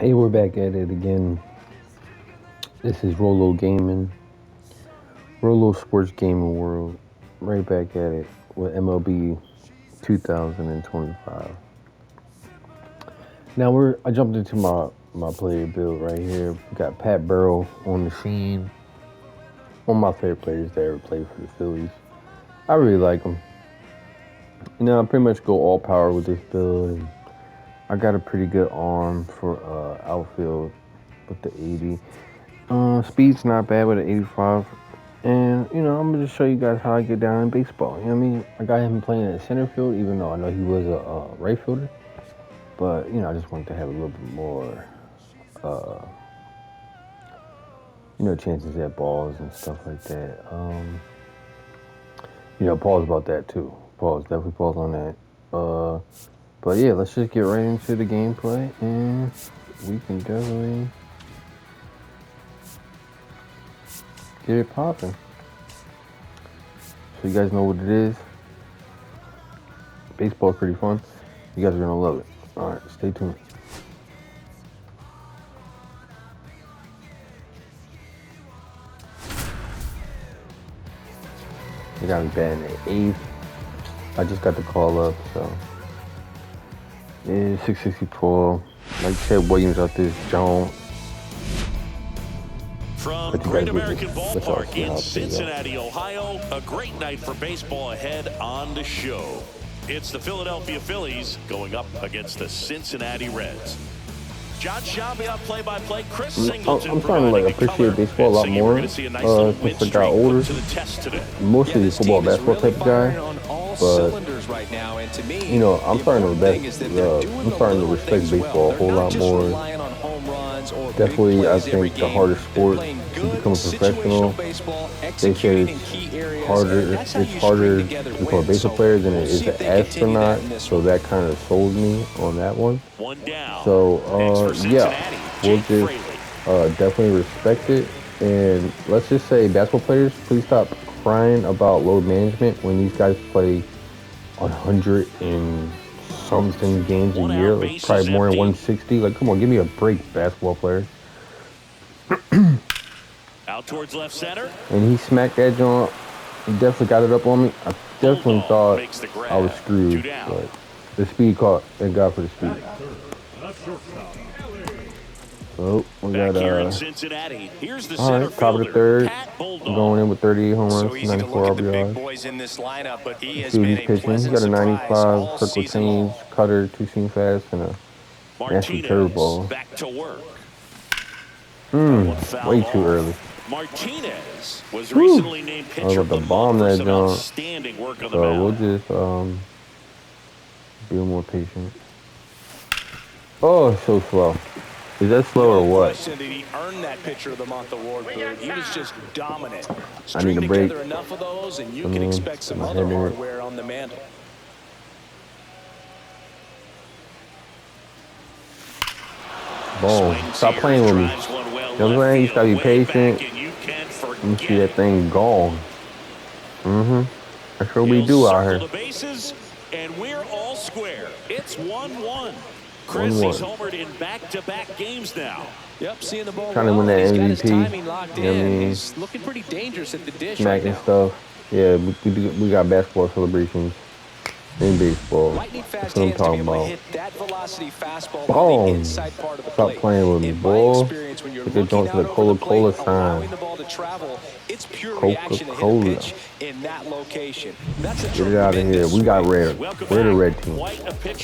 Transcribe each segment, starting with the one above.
Hey, we're back at it again. This is Rolo Gaming, Rolo Sports Gaming World. Right back at it with MLB 2025. Now I jumped into my player build right here. We got Pat Burrell on the scene. One of my favorite players that ever played for the Phillies. I really like him. I pretty much go all power with this build, and I got a pretty good arm for outfield with the 80. Speed's not bad with an 85. And, I'm going to just show you guys how I get down in baseball. You know what I mean? I got him playing at center field, even though I know he was a right fielder. But, I just wanted to have a little bit more, chances at balls and stuff like that. Pause about that, too. Definitely pause on that. But, yeah, let's just get right into the gameplay. And we can definitely get it popping. So you guys know what it is. Baseball is pretty fun. You guys are gonna love it. All right, stay tuned. They got me batting at 8th. I just got the call up, so yeah, 664. Like Ted Williams out there, Jones. From Great American Ballpark in Cincinnati, Ohio, a great night for baseball ahead on the show. It's the Philadelphia Phillies going up against the Cincinnati Reds. John Shabia, play-by-play. Chris Singleton. I'm starting to appreciate baseball a lot more since I got older. Mostly football, basketball type of guy, but I'm starting to respect baseball a whole lot more. Definitely, I think the harder sport to become a professional. They say it's harder to become a baseball player than it is an astronaut. So that kind of sold me on that one. So yeah, we'll just definitely respect it. And let's just say, basketball players, please stop crying about load management when these guys play 100 and something games a year, like probably more than 160. Like, come on, give me a break, basketball player. Out towards left center. And he smacked that joint. He definitely got it up on me. I definitely thought I was screwed, but the speed caught. Thank God for the speed. So we got all right, top of the third, going in with 38 home runs, 94 RBIs. Let's see what he's pitching. He got a 95 circle change, cutter, two-seam fast, and a nasty curveball. Way too early. Martinez was recently named pitcher of the month for some outstanding work on the mound. So we'll just be more patient. Oh, so slow. Is that slow or what? Did he earn that pitcher of the month award? He was just dominant. I need a break. Enough of those, and you can expect some other hardware on the mantle. Boom. Stop playing with me. You know what I'm saying? You gotta be patient. You see that thing gone. That's what we do out here. And we're all square. It's 1-1. Chris is homered in back-to-back games now. Yep, seeing the ball. Trying to win that MVP. You know what I mean? He's looking pretty dangerous at the dish. Smacking stuff. Yeah, we got basketball celebrations in baseball. That's what I'm talking about. Boom. Stop playing with me, boy. Put the joint to the Coca-Cola sign. Coca-Cola. Get it out of here. We got red. We're the red team. I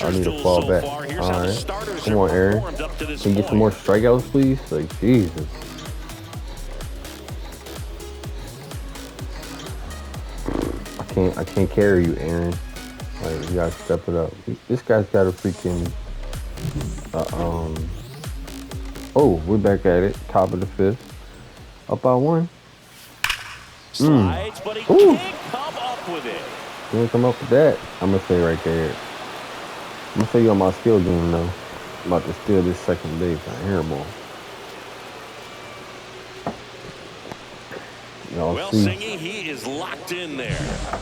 need to fall back. All right. Come on, Aaron. Can you get some more strikeouts, please? Like, Jesus. I can't carry you, Aaron. Like, you gotta step it up. This guy's got a freaking oh, we're back at it. Top of the 5th. Up by 1. Slides, but he can't come up with it. You didn't come up with that. I'm gonna say right there. I'm gonna show you on my skill game though. I'm about to steal this second base. I hear ball. Y'all Well, see. Singy, he is locked in there.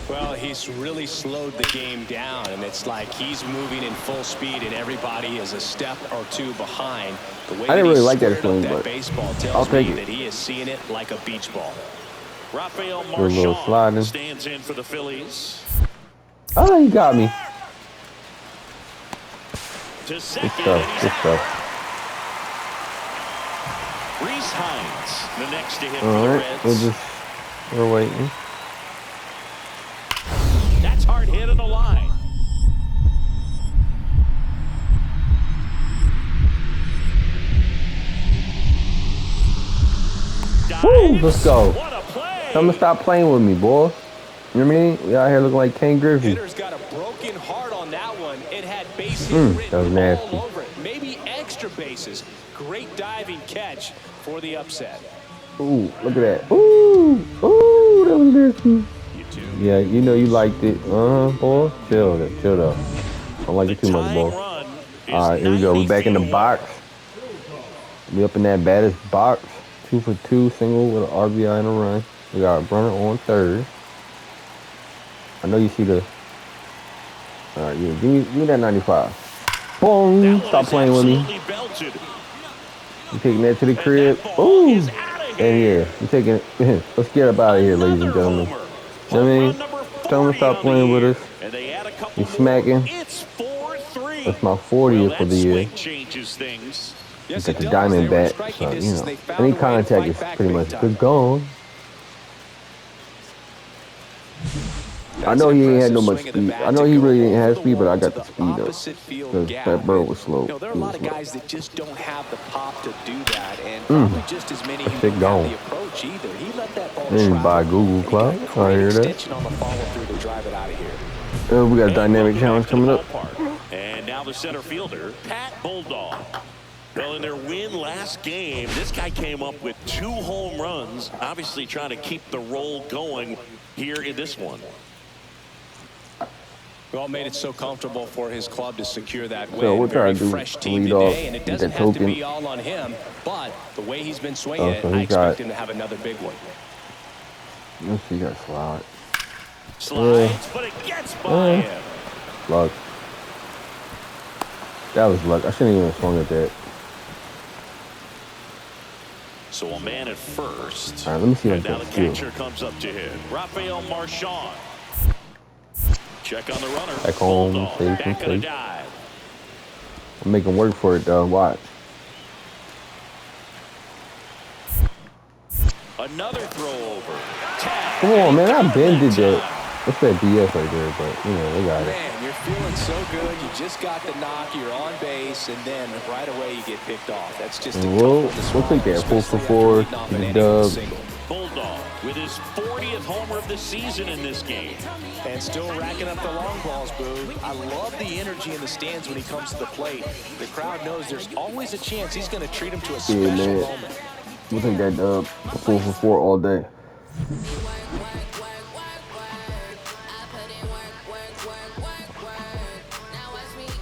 Well, he's really slowed the game down, and it's like he's moving in full speed, and everybody is a step or two behind. The way I didn't really like that squared swing, up but baseball I'll tells take me it. that he is seeing it like a beach ball. Rafael A little sliding. Marchand stands in for the Phillies. Oh, he got me. To Good second, stuff. and he's Good out. stuff. Reese Hines, the next to hit for All the right, Reds. we're waiting. That's hard hit on the line. Woo, let's go. What a play. Tell him to stop playing with me, boy. You know what I mean? We out here looking like Ken Griffey. Hitter's got a broken heart on that one. It had bases written that was nasty. all over it. Maybe extra bases. Great diving catch for the upset. Ooh, look at that. Ooh, ooh, that was nasty. Yeah, you know you liked it. Boy. Chill though. Don't like it too much, boy. All right, here we go. We back in the box. We up in that baddest box. 2 for 2, single with an RBI and a run. We got a runner on third. I know you see the. All right, yeah, give me that 95. Boom! Stop playing with me. You taking that to the crib? Ooh! And yeah, you taking it. Let's get up out of here, ladies and gentlemen. You know what I mean? Tell them to stop playing with us. You smacking. That's my 40th for the year. You got the diamond bat, so you know any contact is pretty much good going. I know he ain't had no much speed. I know he really didn't have speed, but I got the speed up. Because that bird was slow. There are a lot of guys that just don't have the pop to do that, and probably just as many who don't have the approach either. He let that ball travel. Buy Google Cloud. I hear that. On the follow-through to drive it out of here. We got a dynamic challenge coming up. And now the center fielder, Pat Bulldog. Well, in their win last game, this guy came up with 2 home runs, obviously trying to keep the roll going here in this one. Well, made it so comfortable for his club to secure that win. So we're trying to do fresh team lead today, off, and it get doesn't that have to token. be all on him. But the way he's been swinging it, So I he expect got. him to have another big one. Let's see, he got slide. Slides, but it gets by him. Luck. That was luck. I shouldn't even have swung at that. So a man at first. All right, let me see and what now the catcher comes up to hit. Rafael Marchand. Check on the runner. Back home, safe and safe. I'm making work for it though. Watch. Another throw over. Come on, man. I been did that. What's that BS right there? But you know they got it. Man, you're feeling so good. You just got the knock. You're on base, and then right away you get picked off. That's just a we'll take that 4 for 4. The dub. Bulldog with his 40th homer of the season in this game. And still racking up the long balls, Boo. I love the energy in the stands when he comes to the plate. The crowd knows there's always a chance he's going to treat him to a special moment. We'll take that dub 4 for 4 all day.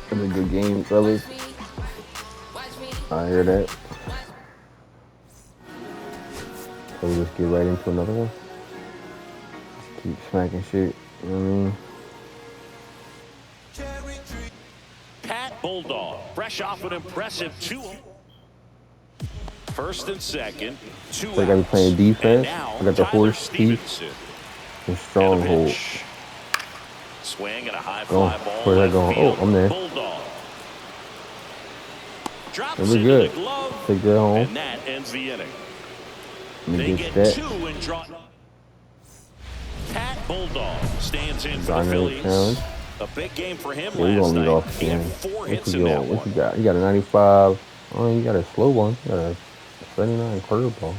That's a good game, fellas. I hear that. So we just get right into another one. Just keep smacking shit. You know what I mean? Pat Bulldog, fresh off an impressive 2. First and second, 2 outs. So I got to be playing defense. I got the horse teeth and stronghold. Swing and a high fly ball. Where's that going? Oh, I'm there. Bulldog. Drops We're good. the glove, take that home. and that ends the inning. They get that. 2 and draw. Pat Bulldog stands in for the Dynamic Phillies. challenge. A big game for him We're last gonna lead night. off He had again. 4 hits in that one. What you got? You got a 95. Oh, you got a slow one. You got a 79 curveball.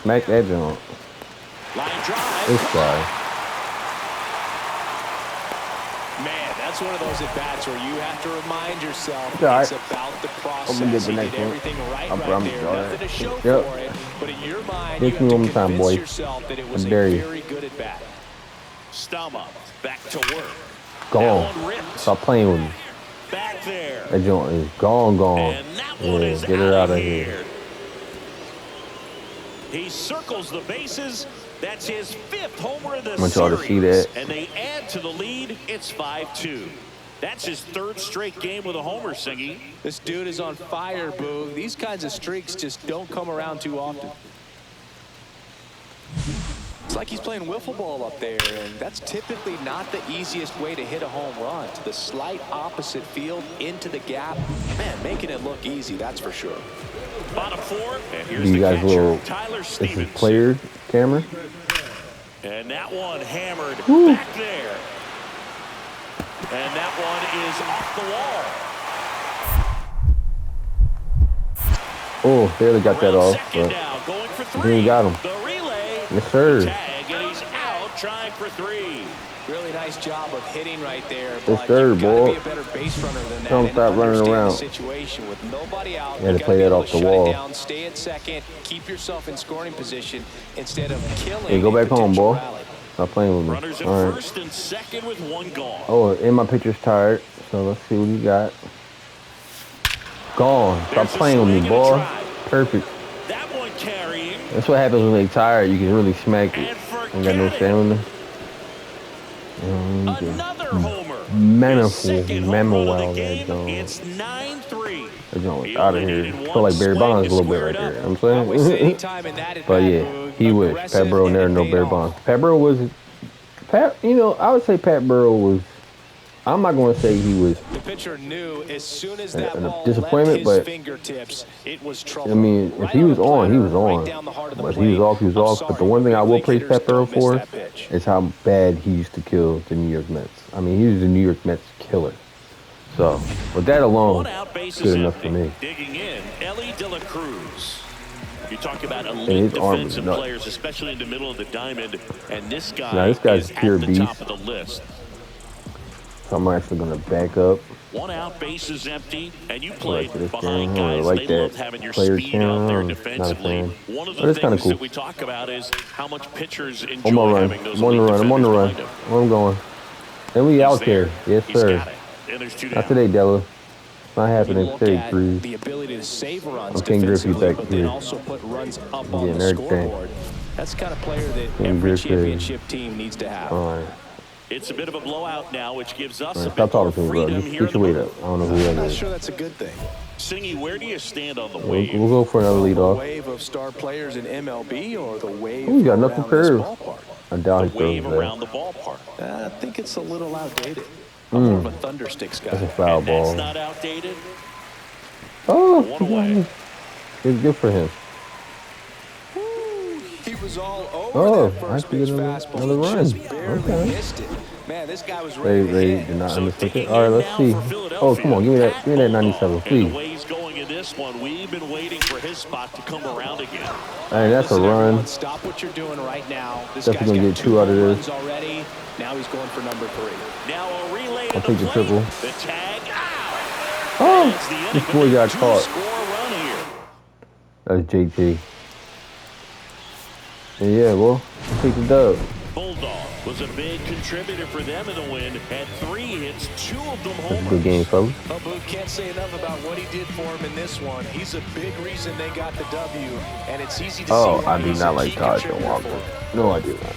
Smack that jump. Line drive. This guy. Man, that's one of those at-bats where you have to remind yourself it's about the process. I'm gonna get the next one. Everything right I promise there. y'all Nothing that. to show Yep. for it, but in your mind, Hit you me have one to more time, convince boy. yourself that it was I a dare you. very good at-bat. Stama back to work. Gone. Stop playing with me. Back there. That joint is gone. And that one is get her out of here. He circles the bases. That's his 5th homer of the I want y'all to see series. that. And they add to the lead. It's 5-2. That's his 3rd straight game with a homer, Singy. This dude is on fire, Boo. These kinds of streaks just don't come around too often. It's like he's playing wiffle ball up there, and that's typically not the easiest way to hit a home run. To the slight opposite field, into the gap. Man, making it look easy, that's for sure. Bottom 4, and here's You the guys catcher, will. Tyler This Stevens. is player camera. And that one hammered Woo. back there. And that one is off the wall. Oh, barely got that off, Second but now, going for 3. then he got him. The relay. Yes, sir. Tag, and he's out, trying for 3. Really nice job of hitting right there. Yes, sir, You've got to boy. be a better base runner than that. Don't and stop running understand around. the situation with nobody out. You had to gotta play be that able off to the shut it wall. down, stay at second, keep yourself in scoring position instead of killing. Hey, go a back home, potential boy. rally. Stop playing with me. Runners at All right. 1st and 2nd with 1 gone. Oh, and my pitcher's tired, so let's see what he got. Gone. Stop There's a playing with me, swing and a boy. drive. Perfect. That one carrying. That's what happens when they tired. You can really smack it. And forget Ain't got no it. stamina. Another homer. His Manifold, 2nd home run of wow, the that game. joint. It's 9-3. That joint was He out of only here. needed Feel one like Barry swing Bonds to a little bit square right it there. up. I'm saying. Always anytime in that But at-bat, yeah, Boog, he wish. aggressive, Pat Burrow and never it no paid Barry off. Bonds. Pat Burrow was, I would say Pat Burrow was, I'm not going to say he was, The pitcher knew as soon as A that ball disappointment, left his but- fingertips, it was trouble. I mean, if Right he on was the on, he platter, was right on. down the heart of the But if he was plate. off, he was I'm off. But the sorry, one thing I big will league praise hitters Pat Burrow don't miss for that pitch. is how bad he used to kill the New York Mets. I mean, he was the New York Mets killer. So, with that alone, One out, base good is enough for empty. me. Digging in, Ellie De La Cruz. You talk about And elite his arm is defensive nuts. players, especially in the middle of the diamond, and this guy Now, this guy's is pure at the beast. top of the list. So I'm actually going to back up. One out, base is empty, and you Like played this behind game. I guys. like They love that having your player speed out there count. defensively. Not a fan. One of But the it's kinda things cool. that we talk about is how much pitchers On my enjoy run. having those I'm on the elite run. I'm on the run. defenders behind him. Where I'm going. And we He's out there. Yes, He's sir. got it. And there's 2 down. Not today, Della. It's not You happening look today, at Cruz. the ability to save runs I'm King Griffey defensively, back but then here. also put runs up I'm on getting the everything. scoreboard. That's the kind of player that King every Griffey. championship team needs to have. All right. It's a bit of a blowout now, which gives us All a right. bit Stop more talking to me, bro. freedom Just here in get the your weight middle. up. I don't know who I'm that not is. sure that's a good thing. Singy, where do you stand on the We'll wave? go for another The leadoff. wave of star players in MLB or the wave Ooh, got around knuckle this curve. ballpark? I doubt he The throws wave that. around the ballpark. I think it's a little outdated. I'm more of a Thundersticks guy. That's a foul And that's ball. not outdated. Oh, One away. it's good for him. He was all over Oh, that I first see pitch another fastball. run. He just barely Okay. missed it. Man, this guy was They ready to hit. did not So understand digging it. All right, in let's now see. for Oh, Philadelphia, come on, give me that Pat 97, Bulldog. please. And the way he's going in this one, we've been waiting for his spot to come around again. Hey, that's a Listen, run. everyone, stop what you're doing right now. This Definitely guy's gonna got get 2 out of home this. runs already. Now he's going for number 3. Now a relay to I'll the take the plate. triple. The tag out. Oh, It's the inning, this but boy they got do caught. score a run here. That's JT. Yeah, well, take the dub. Bulldog was a big contributor for them in the win. Had 3 hits, 2 of them That's a homers. good game, fellas. Oh, Booth can't say enough about what he did for him in this one. He's a big reason they got the W, and it's easy to Oh, see I why do he's not a like key Todd contributor Walker. for him. No, I do not.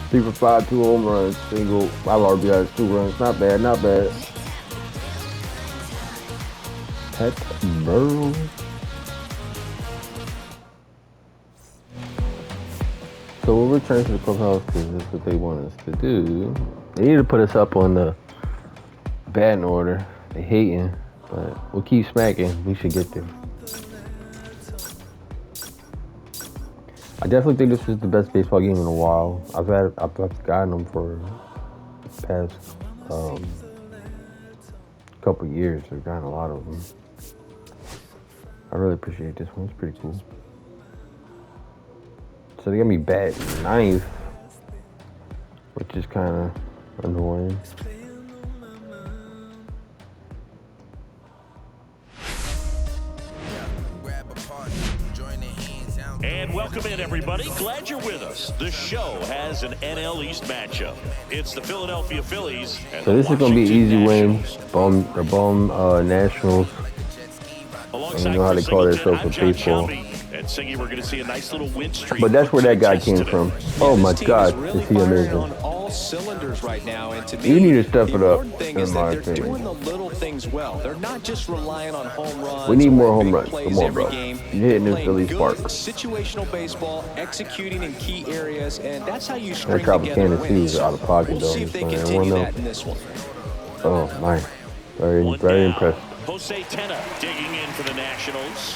Three for 5, 2 home runs, single, 5 RBIs, 2 runs. Not bad, not bad. Pat Burrow. So we'll return to the clubhouse because that's what they want us to do. They need to put us up on the batting order. They hating, but we'll keep smacking. We should get there. I definitely think this is the best baseball game in a while. I've gotten them for the past couple years. I've gotten a lot of them. I really appreciate this one. It's pretty cool. So they got me batting 9th, which is kind of annoying. And welcome Welcome in, everybody. Glad you're with us. The show has an NL East matchup. It's the Philadelphia Phillies and So this is going to be an easy win. Bum Nationals. I don't know how they call themselves for baseball. And Siggy, we're going to see a nice little win streak. But that's where that guy came from. Oh my God, is he amazing? Cylinders right now, and to me, you need to step it up. Thing is that they're doing the little things well. They're not just relying on home runs. We need more home runs. Come on, bro. You're hitting this Phillies park. Situational baseball, executing in key areas, and that's how you string that together Tropicana wins. is out of pocket, We'll though. see if they continue that in this one. Oh, nice. Very impressed. Jose Tena digging in for the Nationals.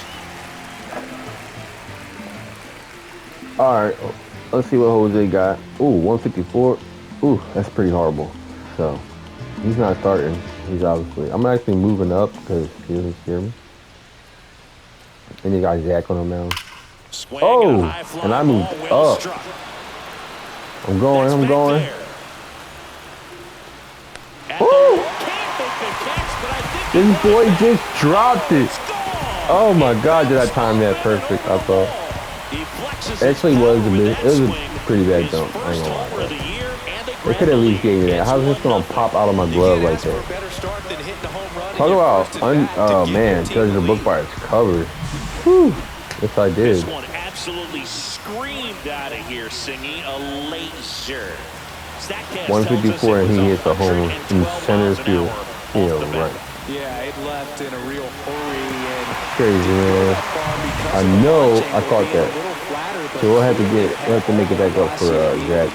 All right, let's see what Jose got. Ooh, 154. Ooh, that's pretty horrible. So, he's not starting. He's obviously. I'm actually moving up because he doesn't scare me. And you got Zach on him now. Oh, and I moved up. I'm going. Woo! This boy just dropped it. Oh my God, did I time that perfect? I thought. Actually, it was a pretty bad jump. I ain't gonna lie. They could at least gave me that. How's this gonna pop out of my glove like that? Talk about, oh man, Judge the book by its cover. Whew. Yes, I did. This one absolutely screamed out of here, Singy. A laser. 154, and he hits a home in center field. Yeah, right. Yeah, it left in a real hurry. And crazy, man. I know I caught that. So we'll have to make it back up for Zach.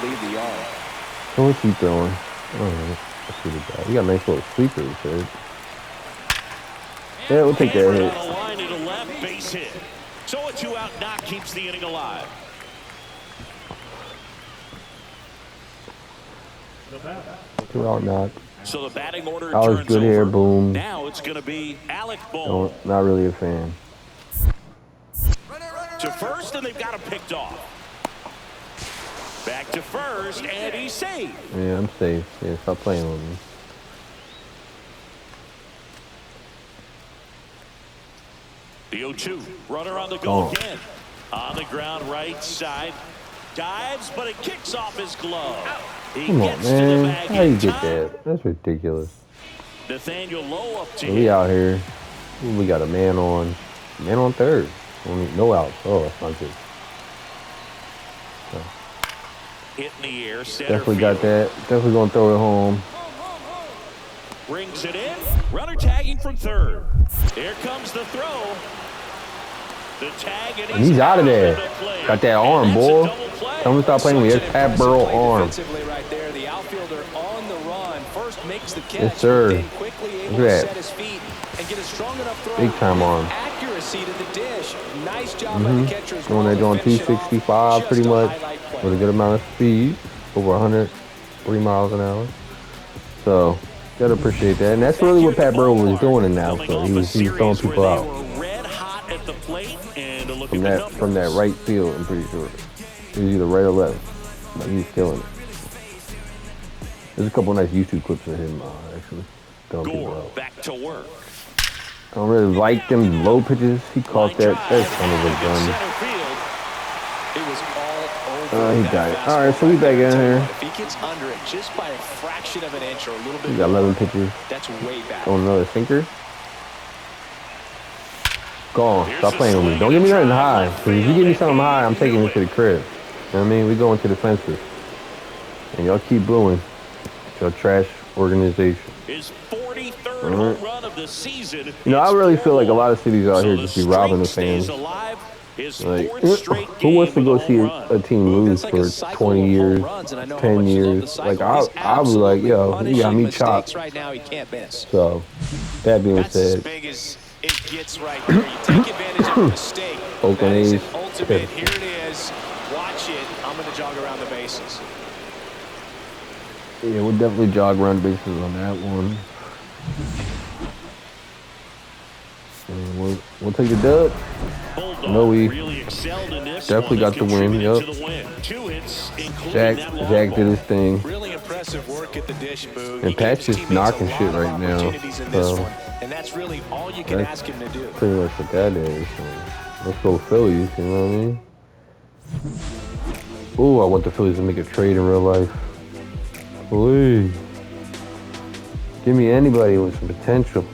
So what's he throwing? Alright, let's see the guy. He got a nice little sweeper, he said. Yeah, we'll take that hit. On the line to the left, base hit. So a 2-out knock keeps the inning alive. 2-out knock. So the batting order I was turns good over. here, boom. Now it's going to be Alec Bohm. Not really a fan. To first, and they've got him picked off. Back to first, and he's safe. Yeah, I'm safe. Yeah, stop playing with me. The 0-2, runner on the go again. On the ground, right side. Dives, but it kicks off his glove. He Come on, gets to the man. bag How you in get time. that? That's ridiculous. Nathaniel Lowe up to We him. out here. We got a man on third. Only no outs. Oh, that's not good. So, Hit in the air, center definitely field. got that. Definitely gonna throw it home. Brings it in. Runner tagging from third. Here comes the throw. The tag, and He's out of there. into play. Got that arm, And that's a boy. double play. Tell him to stop playing with his Pat Burrow arm. Defensively right there, the outfielder on the run. First makes the catch. Yes, sir. Then quickly able Look at to that. set his feet and get a strong enough throw. Big time with arm. Accuracy to the dish. Nice job by the catcher as well. When they're doing to finish it off. 265 Just pretty a much highlight play. with a good amount of speed, over 103 miles an hour. So, gotta appreciate that. And that's really what Pat Burrow was doing in that. So he was throwing people out Red hot at the plate, and a look from at the that right field. I'm pretty sure it was either right or left, but he was killing it. There's a couple of nice YouTube clips of him actually throwing people Gore out. back to work. I don't really like them low pitches. He caught that. That's kind of a gun. It was all over. He got it. All right, so we back in here. If he gets under it just by a fraction of an inch or a little bit, He got 11 pitches. that's way back. On another sinker. Gone. Stop playing with me. Don't give me nothing high. Because if you give me something high, I'm taking it to the crib. You know what I mean? We going to the fences. And y'all keep booing. Y'all trash organization. His 43rd home run of the season. You know, I really feel like a lot of cities out here So just be robbing the streak stays fans. alive. His Like, fourth straight who wants to game go with a see home run. a team lose That's like a for cycle 20 of years, home runs, and I know how 10 much you love the years? cycle. Like, He's I'll be like, absolutely yo, you got punishing me mistakes chopped. right now he can't miss. So, that being That's as said, big as it gets right there. You take advantage of a mistake. Oakland That is A's. an ultimate. Here it is. Watch it. I'm going to jog around the bases. yeah, we'll definitely jog around the bases on that one. And we'll take the dub. Bulldog No, we really excelled in this definitely one got the win, contributed yup. to the win. 2 hits, including Zach that long did ball. his thing. Really impressive work at the dish, Boog. And Pat's just knocking shit right now. So, And that's really all you can that's ask him to do. pretty much what that is. So, let's go Phillies, you know what I mean? Ooh, I want the Phillies to make a trade in real life. Please. Give me anybody with some potential.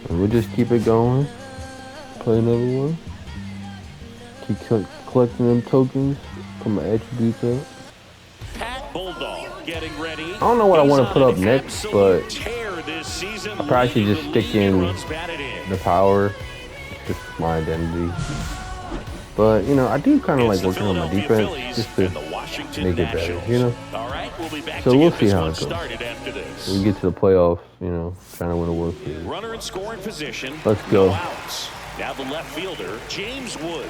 And we'll just keep it going. Play another one. Keep collecting them tokens. Put my attributes up. Pat Bulldog getting ready. I don't know what I want to put up next, but I probably should just stick in the power. It's just my identity. But, you know, I do kind of like working on my defense just to make it better, you know? So we'll see how it goes. When we get to the playoffs, you know, trying to win a World Series. Runner in scoring position. Let's go. Now the left fielder, James Wood.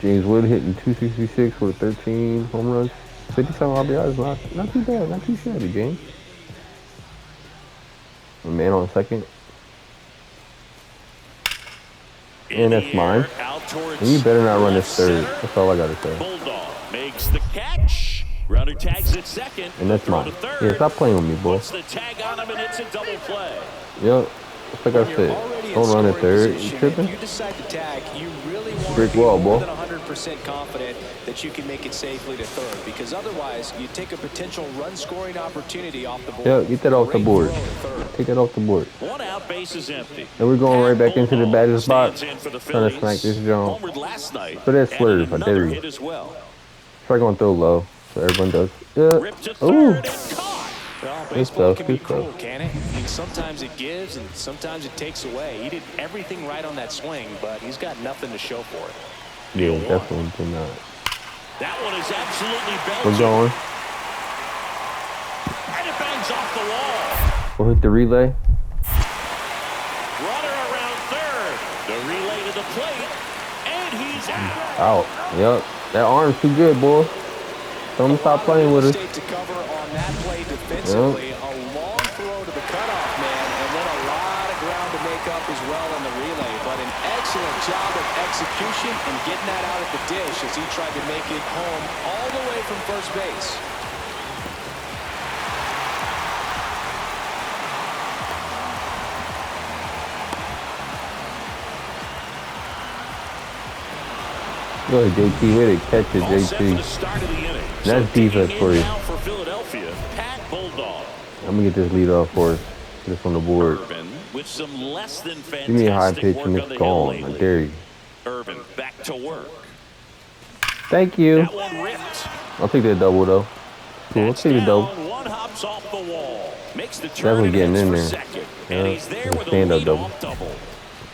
James Wood hitting 266 with 13 home runs. 57 RBIs, not too bad, not too shabby, James. A man on second. And that's mine. And you better not run this third. That's all I gotta say. Bulldog makes the catch. Runner tags at second. And that's mine. Yeah, stop playing with me, boy. The tag on him and it's a double play. Yep. Just like I said, don't run it third. You tripping? You decide to tag, you really want brick to be wall, more boy. than 100% confident that you can make it safely to third, because otherwise you take a potential run scoring opportunity off the board. Yeah, get that off the board. Take that off the board. One out, base is empty. And we're going right back into the batter's box. Trying to smack this Jones. So that's swerve, I dare you. Try going to throw low, so everyone does. Yeah. Ooh. Well, baseball can be cruel, can it? I mean, sometimes it gives and sometimes it takes away. He did everything right on that swing, but he's got nothing to show for it. Yeah, definitely did not. That one is absolutely belted. We're going. And it bangs off the wall. We'll hit the relay. Runner around third. The relay to the plate. And he's Out. out. Yep. That arm's too good, boy. Don't stop playing with us. To cover on that play defensively, a long throw to the cutoff man, and then a lot of ground to make up as well in the relay. But an excellent job of execution and getting that out at the dish as he tried to make it home all the way from first base. Go ahead, JT. Way to catch it, JT. That's defense for you. For Philadelphia, Pat Bulldog. I'm going to get this lead off for us. Get this on the board. With some less than fantastic. Give me a high pitch and it's gone. I dare you. Irvin back to work. Thank you. That one ripped. I'll take that double, though. Cool. I'll take the double. One hops off the wall. Makes the turn. Definitely getting in there. And he's there with a stand-up double.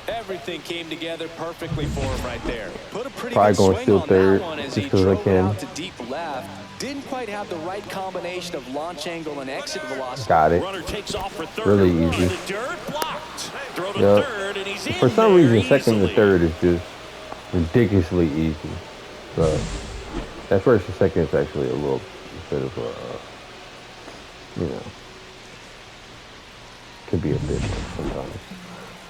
Everything came together perfectly for him right there. Put a pretty Probably good going swing still on third that one as just he because I drove it can. out to deep left. Didn't quite have the right combination of launch angle and exit velocity. Got it. Runner takes off for third. Really easy. The dirt blocked. Throw to Yep. third, and he's in For some there reason, second easily. to third is just ridiculously easy. But at first and second is actually a little bit of a, you know, could be a bit much sometimes.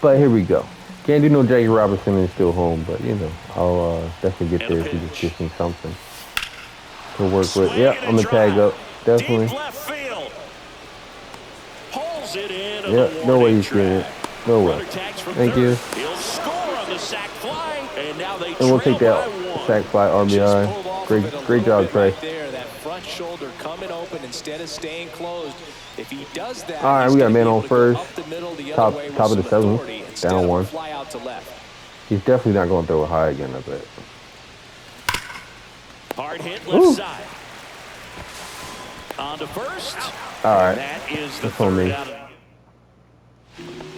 But here we go. Can't do no Jackie Robinson and still home, but you know, I'll definitely get there if he just gives me something to work with. Yeah, I'm gonna tag up. Definitely. Deep left field. Pulls it in. Yeah, no way he's getting it. No way. Thank you. He'll score on the sack fly, and now they And we'll take that sack fly RBI. Great job, Trey. Right there, that front shoulder coming open instead of staying closed. If he does that, all right, we got a man on first. Top of the seventh. Down one. Fly out to left. He's definitely not going to throw it high again, I bet. Hard hit left Ooh. side. On to first. All right. That is the That's on third me. out.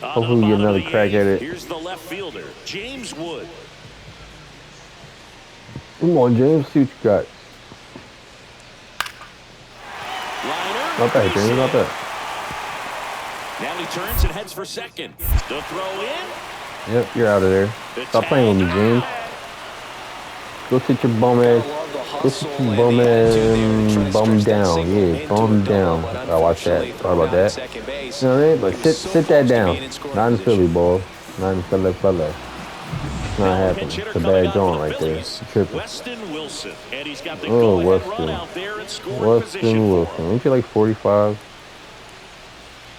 Hopefully we get another crack at it. Here's the left fielder, James Wood. Come on, James. See what you got. Liner. Not bad, James. Not bad. Now he turns and heads for second. The throw in. Yep, you're out of there. Stop playing with me, James. Go sit your bum ass. Go sit your bum ass. Bum down. Yeah, bum down. I watch that. Sorry about that. You know what I mean? But sit that down. Not in Philly, boy. Not in Philly. It's not happening. It's a bad joint right there. It's tripping. Weston Wilson. And he's got the Oh, go-ahead run Weston. out there in scoring Weston position. Wilson. Ain't you like 45?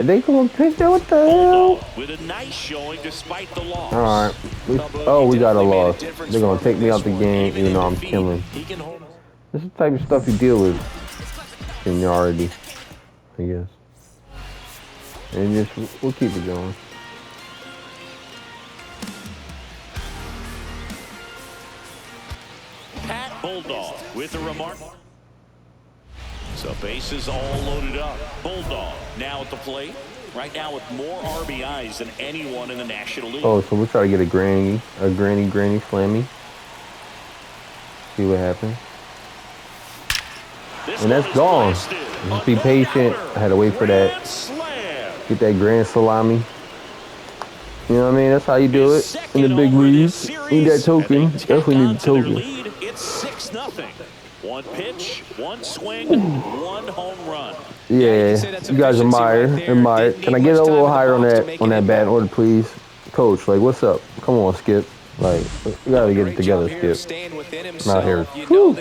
They gonna take that? What the hell? With a nice showing despite the loss. All right. We got a loss. They're gonna take me out the game, even though I'm killing. This is the type of stuff you deal with seniority, I guess. And just we'll keep it going. Pat Bulldog with a remark. So bases all loaded up. Bulldog now at the plate. Right now with more RBIs than anyone in the National League. Oh, so we'll try to get a granny slammy. See what happens. And that's gone. Just be patient. I had to wait for that. Get that grand salami. You know what I mean? That's how you do it in the big leagues. Need that token. Definitely need the token. It's 6-0. One pitch, one swing, one home run. Yeah, you guys admire. Can I get a little higher on that bat in order, please? Coach, like, what's up? Come on, Skip. Like, you gotta get it together, Skip. Not here. Woo.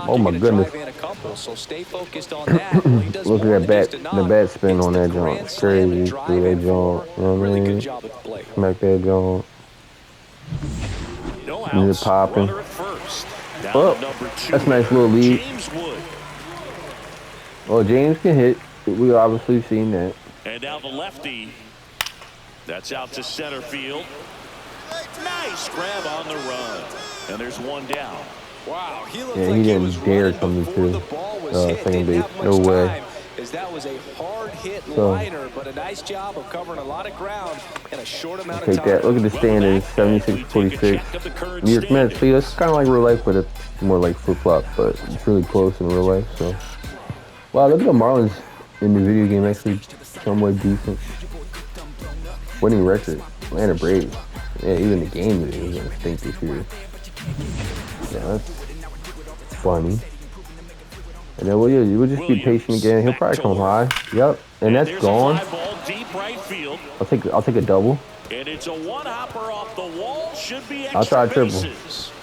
Oh my goodness. Look at that the bat spin on that joint. Crazy. Through that joint. You know what I mean? Smack that joint. Need it popping. Oh, that's a nice little lead. Oh, James can hit. We obviously seen that. And now the lefty. That's out to center field. Nice grab on the run. And there's one down. Wow, he didn't dare come to second base. No way. As that was a hard hit liner, but a nice job of covering a lot of ground in a short amount of time. Take that. Look at the standings, 76-46. New York Mets. See, it's kind of like real life, but it's more like flip-flop, but it's really close in real life. So, wow, look at the Marlins in the video game, actually somewhat decent. Winning record. Atlanta Braves. Yeah, even the game is going to stink this year. Yeah, that's funny. And then we'll just be patient again. He'll probably come high. Yep. And that's gone. I'll take a double. And it's a one-hopper off the wall. Should be I'll try a triple.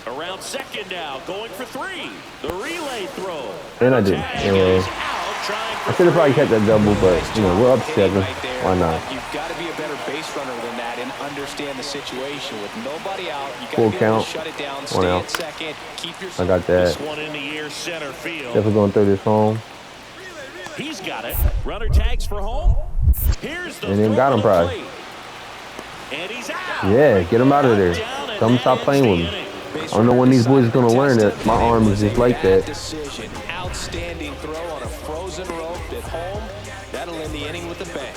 Around second now, going for three. The relay throw. And I did. I should have probably kept that double, but you know, we're up 7. Why not? You've got to be a better base runner than that and understand the situation. With nobody out, you got full to be count. able to shut it down, stay in second, keep your. I got that. This one in the air, center field. Definitely going to throw this home. He's got it. Runner tags for home. Here's the and then got him probably. And he's out. Yeah, get him out of there. Tell him stop playing with me. I don't know when these boys are going to learn that my arm is just like that. Outstanding throw on a frozen rope at home. That'll end the inning with a bang.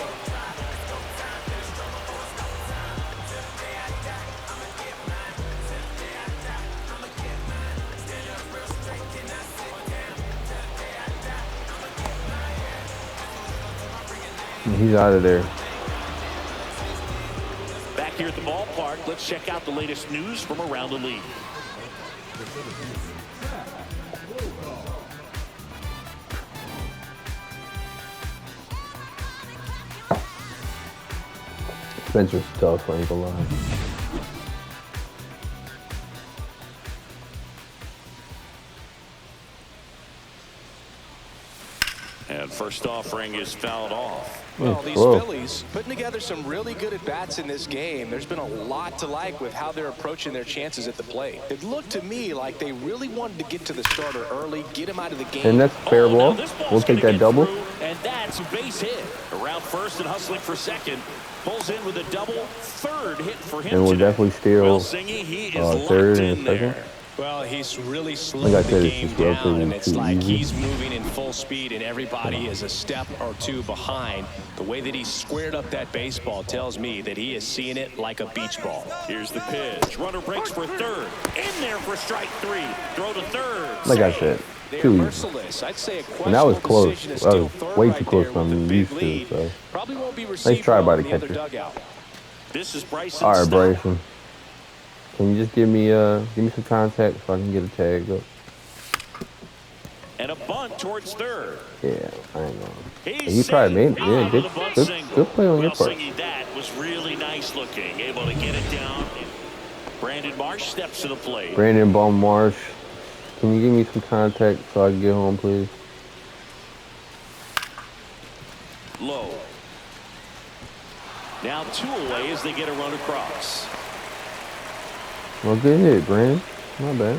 He's out of there. Back here at the ballpark, let's check out the latest news from around the league. Spencer's tough, I ain't gonna lie. And first offering is fouled off. Well, these Phillies putting together some really good at-bats in this game. There's been a lot to like with how they're approaching their chances at the plate. It looked to me like they really wanted to get to the starter early, get him out of the game. And that's fair ball. We'll take that double. And that's a base hit. Around first and hustling for second. Pulls in with a double. Third hit for him. And we'll definitely steal third and second. Well, he's really slowed the game down, and it's like he's moving in full speed, and everybody is a step or two behind. The way that he squared up that baseball tells me that he is seeing it like a beach ball. Here's the pitch. Runner breaks for third. In there for strike 3. Throw to third. Like I said, too easy. I'd say and that was close. That was way too close for me used to. So. Probably won't be nice try by the catcher. This is Bryson. All right, Bryson. Can you just give me some contact so I can get a tag up? And a bunt towards third. Yeah, I know. You probably made it. Yeah, good play on your part. That was really nice looking. Able to get it down. Brandon Marsh steps to the plate. Brandon Marsh. Can you give me some contact so I can get home, please? Low. Now 2 away as they get a run across. Well, good hit, Brand. Not bad.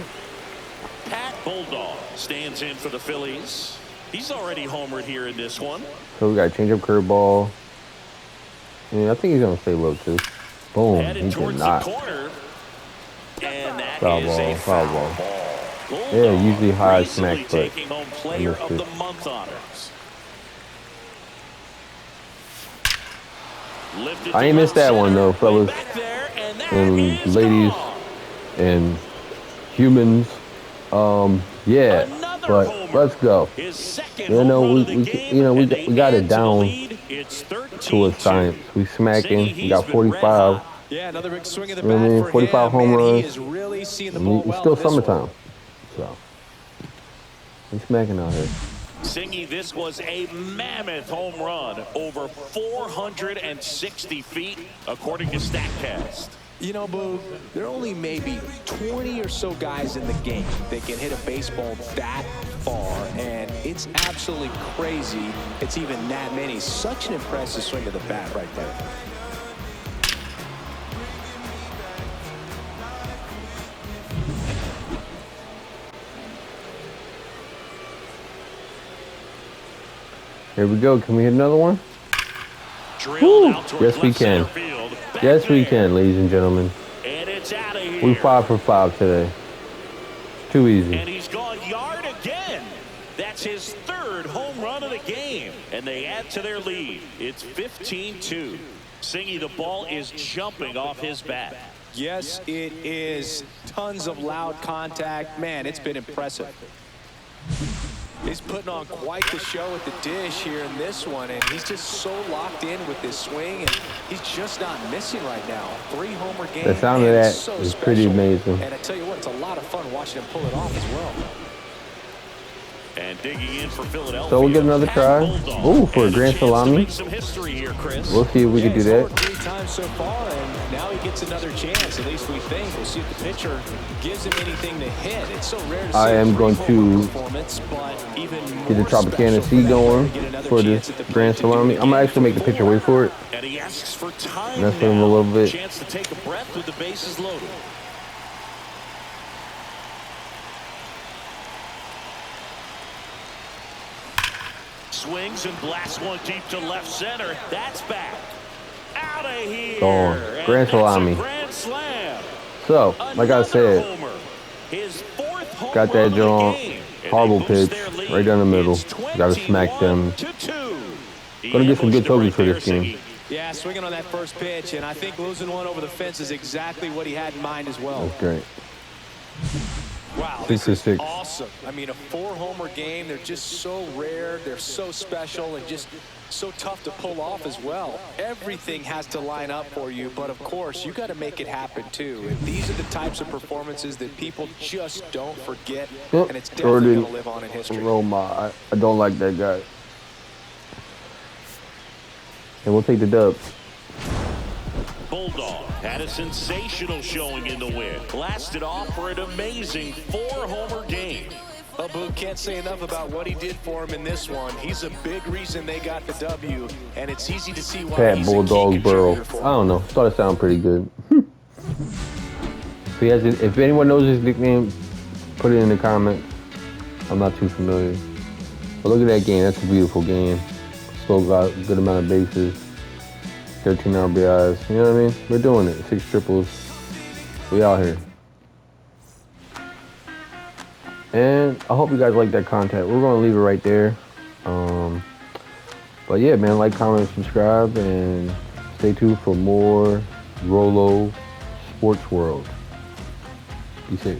Pat Bulldog stands in for the Phillies. He's already homered here in this one. So we got to change up curveball. Yeah, I think he's going to stay low, too. Boom. Headed He did towards not. the corner. And that Foul is ball, a foul foul ball. ball. Yeah, usually high recently smack, but taking home player of the month honors. I ain't missed that one, though, fellas. And ladies and humans. Yeah, but let's go. You know, we got it down to a science. We smacking. We got 45. Yeah, another big swing of the You know what I mean? bat for 45 him. home Man, runs. he is really seeing the ball It's still well in this summertime, one. so he's smacking out here. Singy, this was a mammoth home run, over 460 feet, according to StatCast. You know, Boo, there are only maybe 20 or so guys in the game that can hit a baseball that far, and it's absolutely crazy it's even that many. Such an impressive swing of the bat right there. Here we go. Can we hit another one? Yes, we can. Yes, we can, ladies and gentlemen. And it's out of here. We 5 for 5 today. It's too easy. And he's gone yard again. That's his 3rd home run of the game. And they add to their lead. It's 15-2. Singy, the ball is jumping off his bat. Yes, it is. Tons of loud contact. Man, it's been impressive. He's putting on quite the show at the dish here in this one, and he's just so locked in with this swing, and he's just not missing right now. 3 homer games. The sound of that is pretty amazing. And I tell you what, it's a lot of fun watching him pull it off as well. And digging in for Philadelphia. So we'll get another try. Ooh, for a grand salami. Some history here, Chris. We'll see if we can do that. 3 times so far, and now he gets another chance. At least we think. We'll see if the pitcher gives him anything to hit. It's so rare to see. I am going to get the Tropicana C going for this grand salami. I'm gonna actually make the pitcher wait for it. And he asks for time. Mess with him a little bit. Chance to take a breath with the bases loaded. Swings and blasts one deep to left center. That's back. Out of here. Gone. Grand salami. Grand slam. So, like I said, Homer. His 4th home got that run of the joint. game. Horrible And they boost pitch their lead. right down the middle. It's Got to smack them. 21-2. Gonna get some good tokens for this game. Yeah, swinging on that first pitch, and I think losing one over the fence is exactly what he had in mind as well. That's great. Wow, 6 for 6. Awesome. I mean, a 4-homer game, they're just so rare, they're so special, and just so tough to pull off as well. Everything has to line up for you, but of course, you got to make it happen too. And these are the types of performances that people just don't forget, and it's definitely going to live on in history. Roma, I don't like that guy. And we'll take the dub. Bulldog had a sensational showing in the win. Blasted off for an amazing 4-homer game. Boo can't say enough about what he did for him in this one. He's a big reason they got the W, and it's easy to see why Pat he's Bulldog a key Burrow. contributor for I don't know. Thought it sounded pretty good. If anyone knows his nickname, put it in the comments. I'm not too familiar. But look at that game. That's a beautiful game. Still got a good amount of bases. 13 RBIs. You know what I mean? We're doing it. 6 triples. We out here. And I hope you guys like that content. We're going to leave it right there. But yeah, man, like, comment, subscribe, and stay tuned for more ROLO Sports World. Be safe.